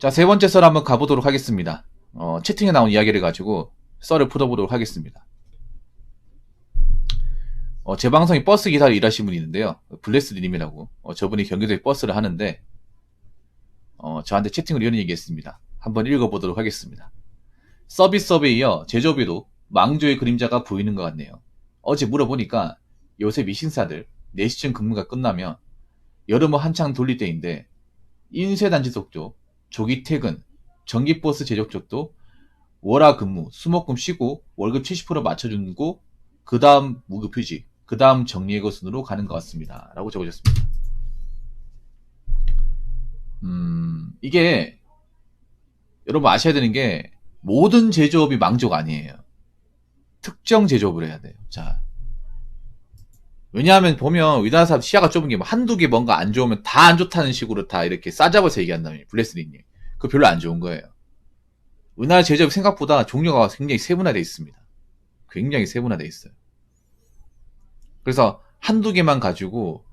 자, 세 번째 썰 한번 가보도록 하겠습니다. 채팅에 나온 이야기를 가지고 썰을 풀어보도록 하겠습니다. 제 방송에 버스 기사로 일하시는 분이 있는데요. 블레스님이라고. 저분이 경기도에 버스를 하는데, 저한테 채팅으로 이런 얘기 했습니다. 한번 읽어보도록 하겠습니다. 서비스업에 이어 제조업에도 망조의 그림자가 보이는 것 같네요. 어제 물어보니까 요새 미신사들 4시쯤 근무가 끝나면 여름은 한창 돌릴 때인데, 인쇄단지 속쪽, 조기 퇴근, 전기버스 제조 쪽도 월화 근무, 수목금 쉬고 월급 70% 맞춰주고 그 다음 무급 휴직, 그 다음 정리해고 순으로 가는 것 같습니다. 라고 적어줬습니다. 이게 여러분 아셔야 되는 게 모든 제조업이 망조가 아니에요. 특정 제조업을 해야 돼요. 자, 왜냐하면 보면 우리나라 사람 시야가 좁은 게 뭐 한두 개 뭔가 안 좋으면 다 안 좋다는 식으로 다 이렇게 싸잡아서 얘기한다면 블레스리님. 그거 별로 안 좋은 거예요. 우리나라 제조업 생각보다 종류가 굉장히 세분화되어 있습니다. 굉장히 세분화되어 있어요. 그래서 한두 개만 가지고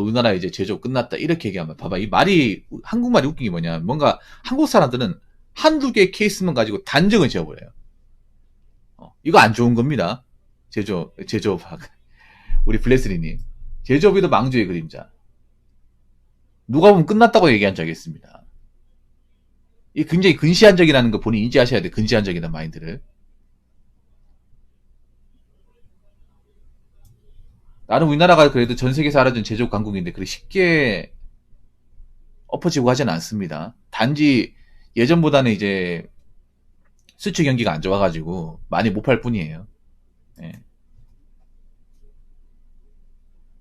우리나라 이제 제조업 끝났다 이렇게 얘기하면 봐봐, 이 말이 한국말이 웃긴 게 뭐냐, 뭔가 한국 사람들은 한두 개 케이스만 가지고 단정을 지어버려요. 이거 안 좋은 겁니다. 제조업 우리 블레스리님, 제조업에도 망조의 그림자. 누가 보면 끝났다고 얘기한 적이 있습니다. 이 굉장히 근시안적이라는 거 본인이 인지하셔야 돼. 근시안적이라는 마인드를. 나는 우리나라가 그래도 전 세계에서 알아준 제조업 강국인데 그렇게 쉽게 엎어지고 하진 않습니다. 단지 예전보다는 이제 수출 경기가 안 좋아가지고 많이 못 팔 뿐이에요. 예.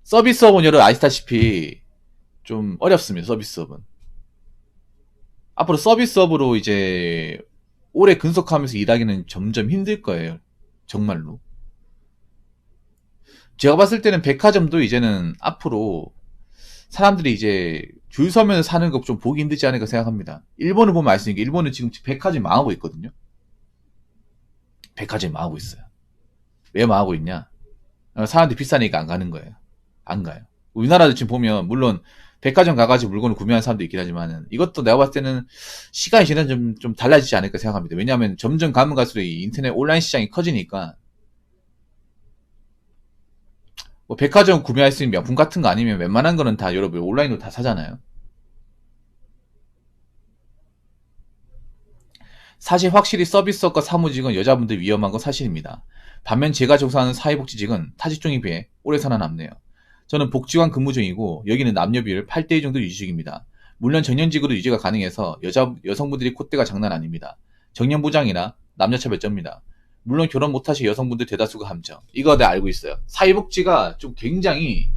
서비스업은 여러분 아시다시피 좀 어렵습니다. 서비스업은. 앞으로 서비스업으로 이제 오래 근속하면서 일하기는 점점 힘들 거예요. 정말로. 제가 봤을 때는 백화점도 이제는 앞으로 사람들이 이제 줄 서면서 사는 거 좀 보기 힘들지 않을까 생각합니다. 일본을 보면 알 수 있는 게 일본은 지금 백화점이 망하고 있거든요. 백화점이 망하고 있어요. 왜 망하고 있냐? 사람들이 비싸니까 안 가는 거예요. 안 가요. 우리나라도 지금 보면 물론 백화점 가가지고 물건을 구매하는 사람도 있긴 하지만 이것도 내가 봤을 때는 시간이 지나면 좀 달라지지 않을까 생각합니다. 왜냐하면 점점 가면 갈수록 이 인터넷 온라인 시장이 커지니까 뭐 백화점 구매할 수 있는 명품 같은 거 아니면 웬만한 거는 다 여러분 온라인으로 다 사잖아요. 사실 확실히 서비스업과 사무직은 여자분들 위험한 건 사실입니다. 반면 제가 종사하는 사회복지직은 타직종에 비해 오래 살아남네요. 저는 복지관 근무 중이고 여기는 남녀 비율 8대2 정도 유지 중입니다. 물론 정년직으로 유지가 가능해서 여성분들이 콧대가 장난 아닙니다. 정년보장이나 남녀차별점입니다. 물론 결혼 못하신 여성분들 대다수가 함정. 이거 내가 알고 있어요. 사회복지가 좀 굉장히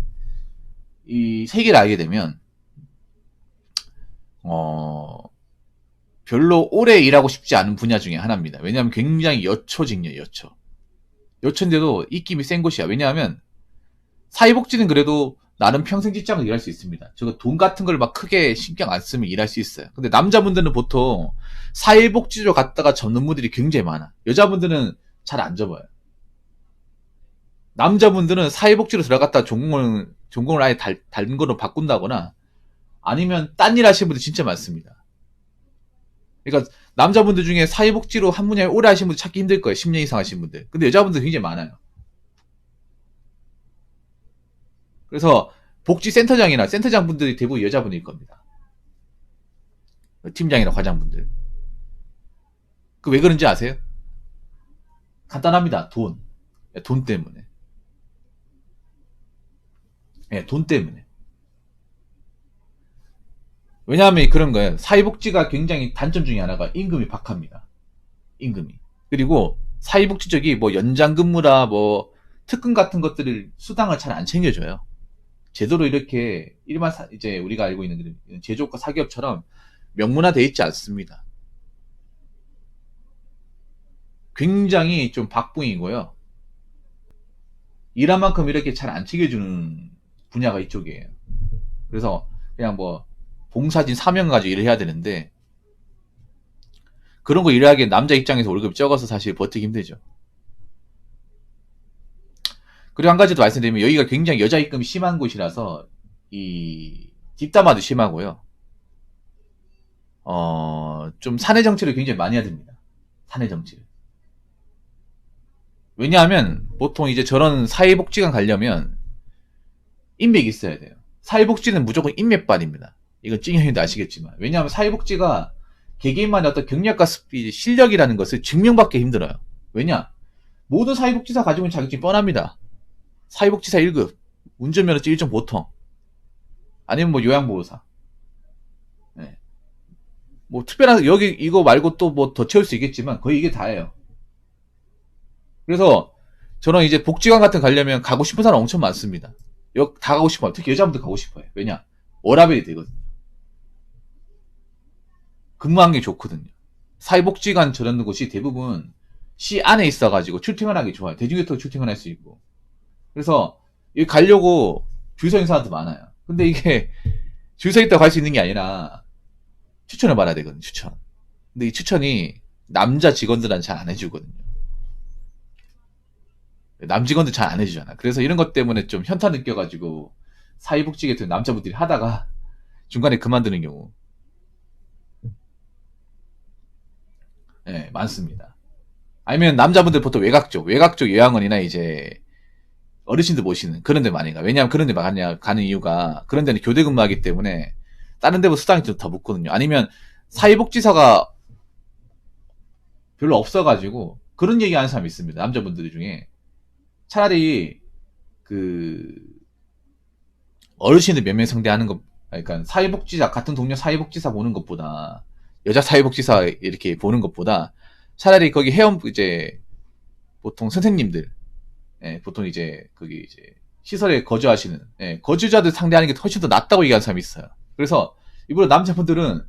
이 세계를 알게 되면 별로 오래 일하고 싶지 않은 분야 중에 하나입니다. 왜냐하면 굉장히 여초직녀예요. 여초인데도 입김이 센 곳이야. 왜냐하면 사회복지는 그래도 나름 평생 직장을 일할 수 있습니다. 저거 돈 같은 걸 막 크게 신경 안 쓰면 일할 수 있어요. 근데 남자분들은 보통 사회복지로 갔다가 접는 분들이 굉장히 많아. 여자분들은 잘 안 접어요. 남자분들은 사회복지로 들어갔다가 전공을 아예 다른 거로 바꾼다거나 아니면 딴 일 하시는 분들 진짜 많습니다. 그러니까 남자분들 중에 사회복지로 한 분야에 오래 하신 분들 찾기 힘들 거예요. 10년 이상 하신 분들. 근데 여자분들 굉장히 많아요. 그래서 복지센터장이나 센터장 분들이 대부분 여자분일 겁니다. 팀장이나 과장분들. 그 왜 그런지 아세요? 간단합니다. 돈. 돈 때문에. 돈 때문에. 왜냐하면 그런 거예요. 사회복지가 굉장히 단점 중에 하나가 임금이 박합니다. 임금이. 그리고 사회복지 쪽이 뭐 연장근무라 뭐 특근 같은 것들을 수당을 잘 안 챙겨줘요. 제대로 이렇게 일반 이제 우리가 알고 있는 제조업과 사기업처럼 명문화되어 있지 않습니다. 굉장히 좀 박붕이고요. 일한 만큼 이렇게 잘 안 챙겨주는 분야가 이쪽이에요. 그래서 그냥 뭐 봉사진 사명 가지고 일을 해야 되는데 그런 거 일하기엔 남자 입장에서 월급이 적어서 사실 버티기 힘들죠. 그리고 한 가지 더 말씀드리면 여기가 굉장히 여자 입금이 심한 곳이라서 이 뒷담화도 심하고요. 좀 사내 정치를 굉장히 많이 해야 됩니다. 사내 정치를. 왜냐하면 보통 이제 저런 사회복지관 가려면 인맥이 있어야 돼요. 사회복지는 무조건 인맥반입니다. 이건 찡형님도 아시겠지만. 왜냐하면 사회복지가 개개인만의 어떤 경력과 실력이라는 것을 증명받기 힘들어요. 왜냐? 모든 사회복지사 가지고 있는 자격증이 뻔합니다. 사회복지사 1급, 운전면허증 1종 보통, 아니면 뭐 요양보호사. 네. 뭐 특별한 여기 이거 말고 또 뭐 더 채울 수 있겠지만 거의 이게 다예요. 그래서 저는 이제 복지관 같은 가려면 가고 싶은 사람 엄청 많습니다. 다 가고 싶어요. 특히 여자분들 가고 싶어요. 왜냐? 워라밸이 되거든요. 근무하는 게 좋거든요. 사회복지관 저런 곳이 대부분 시 안에 있어가지고 출퇴근하기 좋아요. 대중교통 출퇴근할 수 있고. 그래서 여기 가려고 줄 서 있는 사람도 많아요. 근데 이게 줄 서 있다고 갈 수 있는 게 아니라 추천을 받아야 되거든요. 추천. 근데 이 추천이 남자 직원들한테 잘 안 해주거든요. 남 직원들 잘 안 해주잖아. 그래서 이런 것 때문에 좀 현타 느껴가지고 사회복지 같은 남자분들이 하다가 중간에 그만두는 경우 많습니다. 아니면 남자분들 보통 외곽 쪽 요양원이나 이제 어르신들 모시는 그런 데 많이 가. 왜냐하면 그런 데 가는 이유가 그런 데는 교대 근무하기 때문에 다른 데보다 수당이 좀 더 붙거든요. 아니면 사회복지사가 별로 없어가지고 그런 얘기 하는 사람이 있습니다. 남자분들 중에 차라리 그 어르신들 몇 명 상대하는 것, 그러니까 사회복지사 같은 동료 사회복지사 보는 것보다 여자 사회복지사 이렇게 보는 것보다 차라리 거기 회원 이제 보통 선생님들 보통 이제 거기 이제 시설에 거주하시는 거주자들 상대하는 게 훨씬 더 낫다고 얘기하는 사람이 있어요. 그래서 일부러 남자분들은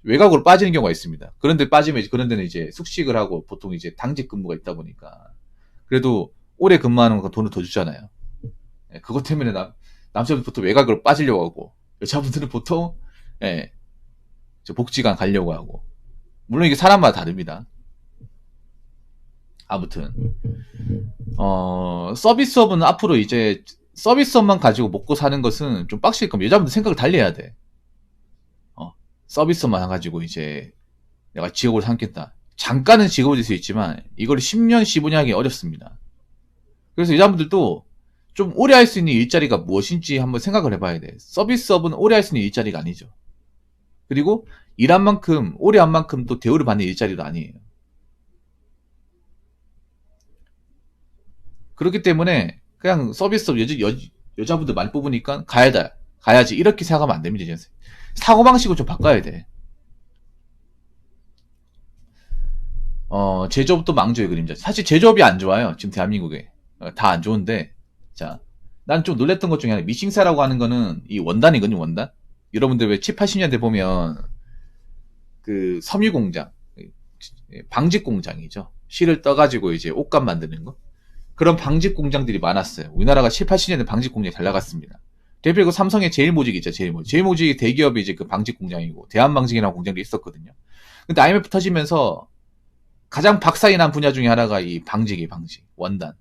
외곽으로 빠지는 경우가 있습니다. 그런데 빠지면 그런 데는 이제 숙식을 하고 보통 이제 당직 근무가 있다 보니까 그래도 오래 근무하는 거 돈을 더 주잖아요. 그것 때문에 남자분들 보통 외곽으로 빠지려고 하고 여자분들은 보통 저 복지관 가려고 하고 물론 이게 사람마다 다릅니다. 아무튼 서비스업은 앞으로 이제 서비스업만 가지고 먹고 사는 것은 좀 빡실 거면 여자분들 생각을 달리 해야 돼. 서비스업만 가지고 이제 내가 직업을 삼겠다. 잠깐은 직업이 될 수 있지만 이걸 10년, 15년 하기 어렵습니다. 그래서 여자분들도 좀 오래 할 수 있는 일자리가 무엇인지 한번 생각을 해봐야 돼. 서비스업은 오래 할 수 있는 일자리가 아니죠. 그리고 일한 만큼, 오래 한 만큼 또 대우를 받는 일자리도 아니에요. 그렇기 때문에 그냥 서비스업 여자분들 많이 뽑으니까 가야지 이렇게 생각하면 안 됩니다. 사고방식을 좀 바꿔야 돼. 제조업도 망조의 그림자. 사실 제조업이 안 좋아요. 지금 대한민국에. 다 안 좋은데, 자, 난 좀 놀랬던 것 중에 하나, 미싱사라고 하는 거는 이 원단이거든요, 원단? 여러분들 왜 7, 80년대 보면, 그 섬유공장, 방직공장이죠. 실을 떠가지고 이제 옷감 만드는 거. 그런 방직공장들이 많았어요. 우리나라가 7, 80년대 방직공장이 잘 나갔습니다. 대표고 삼성의 제일모직 있죠, 제일모직. 제일모직이 대기업이 이제 그 방직공장이고, 대한방직이라는 공장도 있었거든요. 근데 IMF 터지면서 가장 박살이 난 분야 중에 하나가 이 방직, 원단.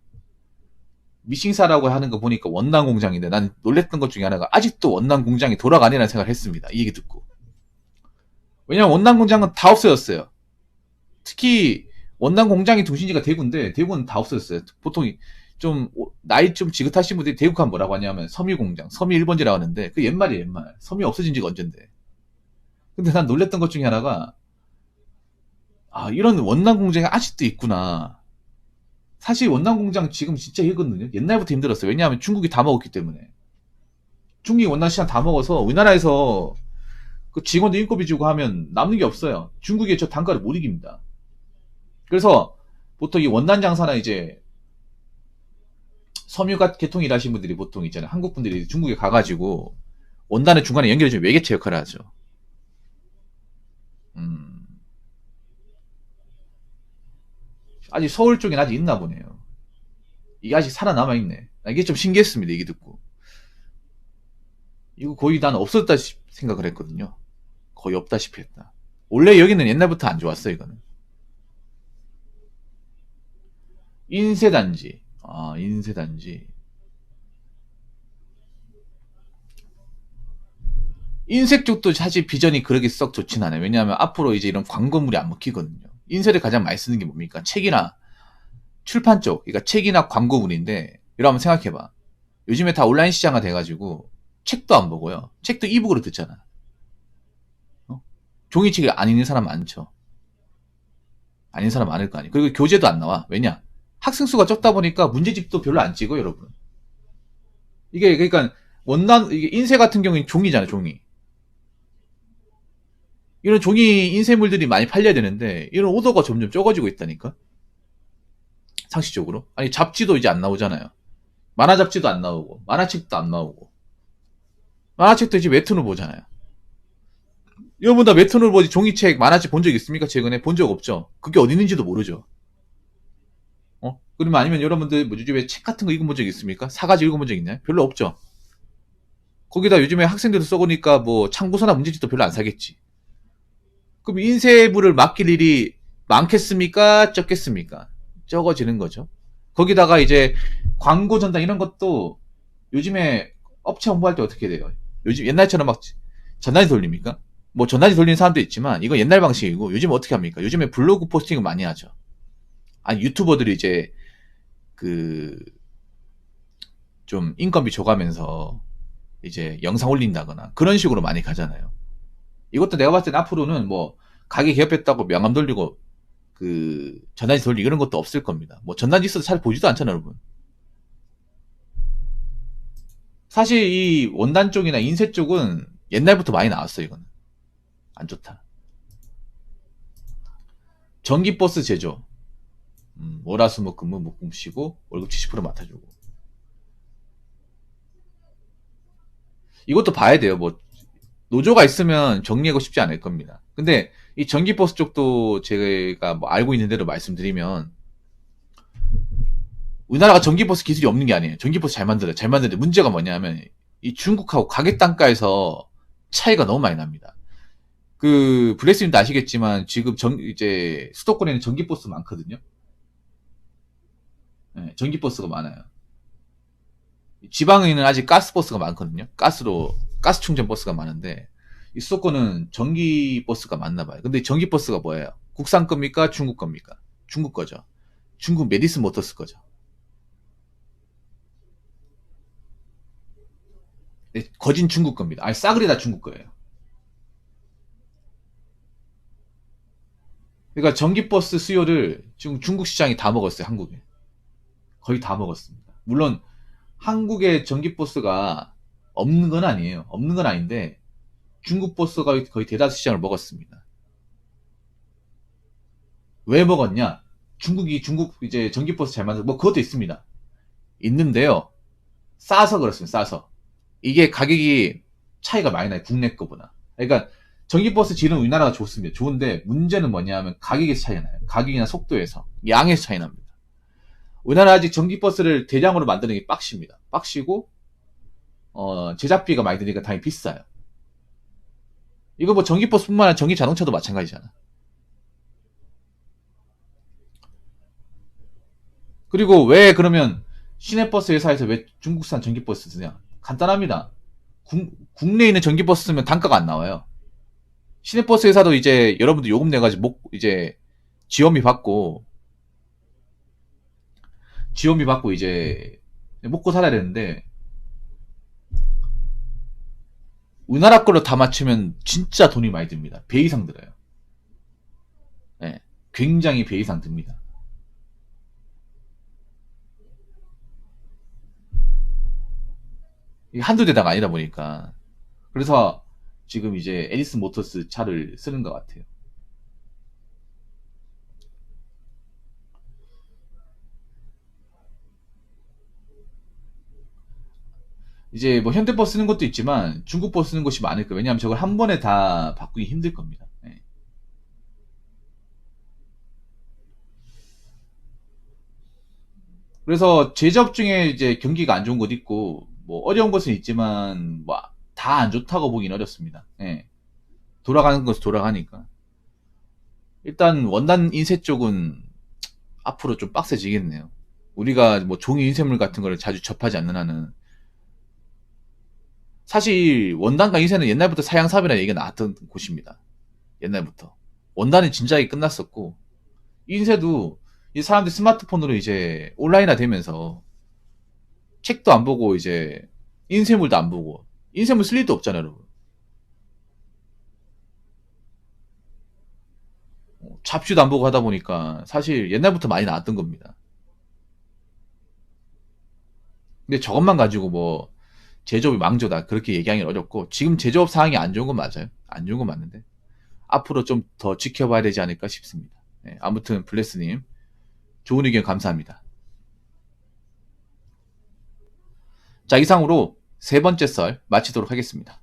미싱사라고 하는 거 보니까 원단 공장인데 난 놀랬던 것 중에 하나가 아직도 원단 공장이 돌아가네라는 생각을 했습니다. 이 얘기 듣고. 왜냐면 원단 공장은 다 없어졌어요. 특히 원단 공장이 중심지가 대구인데 대구는 다 없어졌어요. 보통 좀 나이 좀 지긋하신 분들이 대구 가면 뭐라고 하냐면 섬유 공장, 섬유 1번지라고 하는데 그 옛말이에요, 옛말. 섬유 없어진 지가 언젠데. 근데 난 놀랬던 것 중에 하나가 이런 원단 공장이 아직도 있구나. 사실 원단 공장 지금 진짜 힘들거든요. 옛날부터 힘들었어요. 왜냐하면 중국이 다 먹었기 때문에. 중국이 원단 시장 다 먹어서 우리나라에서 그 직원들 인건비 주고 하면 남는 게 없어요. 중국이 저 단가를 못 이깁니다. 그래서 보통 이 원단 장사나 이제 섬유가 계통 일하시는 분들이 보통 있잖아요. 한국 분들이 중국에 가가지고 원단을 중간에 연결해주는 외개체 역할을 하죠. 아직 서울 쪽엔 아직 있나 보네요. 이게 아직 살아남아있네. 이게 좀 신기했습니다. 얘기 듣고. 이거 거의 난 없었다 생각을 했거든요. 거의 없다시피 했다. 원래 여기는 옛날부터 안 좋았어, 이거는. 인쇄단지. 인쇄단지. 인쇄 쪽도 사실 비전이 그렇게 썩 좋진 않아요. 왜냐하면 앞으로 이제 이런 광고물이 안 먹히거든요. 인쇄를 가장 많이 쓰는 게 뭡니까? 책이나 출판 쪽, 그러니까 책이나 광고물인데, 여러분 한번 생각해봐. 요즘에 다 온라인 시장화 돼가지고 책도 안 보고요. 책도 이북으로 듣잖아. 어? 종이책이 안 읽는 사람 많죠. 아닌 사람 많을 거 아니에요. 그리고 교재도 안 나와. 왜냐? 학생 수가 적다 보니까 문제집도 별로 안 찍어요, 여러분. 이게 그러니까 원단 이게 인쇄 같은 경우는 종이잖아요, 종이. 이런 종이 인쇄물들이 많이 팔려야 되는데 이런 오더가 점점 적어지고 있다니까. 상식적으로. 아니 잡지도 이제 안 나오잖아요. 만화 잡지도 안 나오고 만화책도 안 나오고 만화책도 이제 웹툰을 보잖아요. 여러분 다 웹툰을 보지 종이책 만화책 본 적 있습니까? 최근에 본 적 없죠. 그게 어디 있는지도 모르죠. 그러면 아니면 여러분들 뭐 요즘에 책 같은 거 읽어본 적 있습니까? 사가지고 읽어본 적 있나요? 별로 없죠. 거기다 요즘에 학생들도 써보니까 뭐 참고서나 문제집도 별로 안 사겠지. 그럼 인쇄물을 맡길 일이 많겠습니까? 적겠습니까? 적어지는 거죠. 거기다가 이제 광고 전단 이런 것도 요즘에 업체 홍보할 때 어떻게 돼요? 요즘 옛날처럼 막 전단지 돌립니까? 뭐 전단지 돌리는 사람도 있지만 이건 옛날 방식이고 요즘 어떻게 합니까? 요즘에 블로그 포스팅을 많이 하죠. 아니 유튜버들이 이제 그 좀 인건비 줘가면서 이제 영상 올린다거나 그런 식으로 많이 가잖아요. 이것도 내가 봤을 땐 앞으로는 뭐 가게 개업했다고 명함 돌리고 그 전단지 돌리고 이런 것도 없을 겁니다. 뭐 전단지 있어도 잘 보지도 않잖아요, 여러분. 사실 이 원단 쪽이나 인쇄 쪽은 옛날부터 많이 나왔어요, 이거는. 안 좋다. 전기버스 제조. 월화수목금은 목금 쉬고 월급 70% 맡아주고. 이것도 봐야 돼요. 뭐 노조가 있으면 정리하고 싶지 않을 겁니다. 근데 이 전기버스 쪽도 제가 뭐 알고 있는 대로 말씀드리면 우리나라가 전기버스 기술이 없는 게 아니에요. 전기버스 잘 만들어요. 잘 만드는데 문제가 뭐냐면 이 중국하고 가격 단가에서 차이가 너무 많이 납니다. 그 블레스님도 아시겠지만 지금 이제 수도권에는 전기버스 많거든요. 네, 전기버스가 많아요. 지방에는 아직 가스버스가 많거든요. 가스 충전 버스가 많은데 이 수도권은 전기버스가 많나 봐요. 근데 전기버스가 뭐예요? 국산 겁니까? 중국 겁니까? 중국 거죠. 중국 메디슨 모터스 거죠. 네, 거진 중국 겁니다. 아니 싸그리 다 중국 거예요. 그러니까 전기버스 수요를 지금 중국 시장이 다 먹었어요. 한국에. 거의 다 먹었습니다. 물론 한국에 전기버스가 없는 건 아니에요. 없는 건 아닌데 중국 버스가 거의 대다수 시장을 먹었습니다. 왜 먹었냐? 중국 이제 전기버스 잘 만들어 뭐 그것도 있습니다. 있는데요. 싸서 그렇습니다. 싸서. 이게 가격이 차이가 많이 나요. 국내 거보다. 그러니까 전기버스 질은 우리나라가 좋습니다. 좋은데 문제는 뭐냐면 가격에서 차이가 나요. 가격이나 속도에서 양에서 차이 납니다. 우리나라 아직 전기버스를 대량으로 만드는 게 빡십니다. 빡시고 제작비가 많이 드니까 당연히 비싸요. 이거 뭐 전기버스뿐만 아니라 전기 자동차도 마찬가지잖아. 그리고 왜 그러면 시내버스 회사에서 왜 중국산 전기버스 쓰냐? 간단합니다. 국내에 있는 전기버스 쓰면 단가가 안 나와요. 시내버스 회사도 이제 여러분들 요금 내가지고 이제 지원비 받고 이제 먹고 살아야 되는데 우리나라 걸로 다 맞추면 진짜 돈이 많이 듭니다. 배 이상 들어요. 네, 굉장히 배 이상 듭니다. 한두 대다가 아니다 보니까 그래서 지금 이제 에디슨 모터스 차를 쓰는 것 같아요. 이제 뭐 현대버스 쓰는 것도 있지만 중국버스 쓰는 곳이 많을 거예요. 왜냐하면 저걸 한 번에 다 바꾸기 힘들 겁니다. 네. 그래서 제조업 중에 이제 경기가 안 좋은 곳 있고 뭐 어려운 곳은 있지만 뭐 다 안 좋다고 보긴 어렵습니다. 네. 돌아가는 것은 돌아가니까. 일단 원단 인쇄 쪽은 앞으로 좀 빡세지겠네요. 우리가 뭐 종이 인쇄물 같은 거를 자주 접하지 않는 한은 사실 원단과 인쇄는 옛날부터 사양사업이라는 얘기가 나왔던 곳입니다. 옛날부터. 원단은 진작에 끝났었고, 인쇄도 이 사람들 스마트폰으로 이제 온라인화 되면서 책도 안 보고 이제 인쇄물도 안 보고, 인쇄물 쓸 일도 없잖아요, 여러분. 잡지도 안 보고 하다 보니까 사실 옛날부터 많이 나왔던 겁니다. 근데 저것만 가지고 뭐 제조업이 망조다 그렇게 얘기하기는 어렵고, 지금 제조업 상황이 안 좋은 건 맞아요. 안 좋은 건 맞는데 앞으로 좀 더 지켜봐야 되지 않을까 싶습니다. 네, 아무튼 블레스님 좋은 의견 감사합니다. 자, 이상으로 세 번째 썰 마치도록 하겠습니다.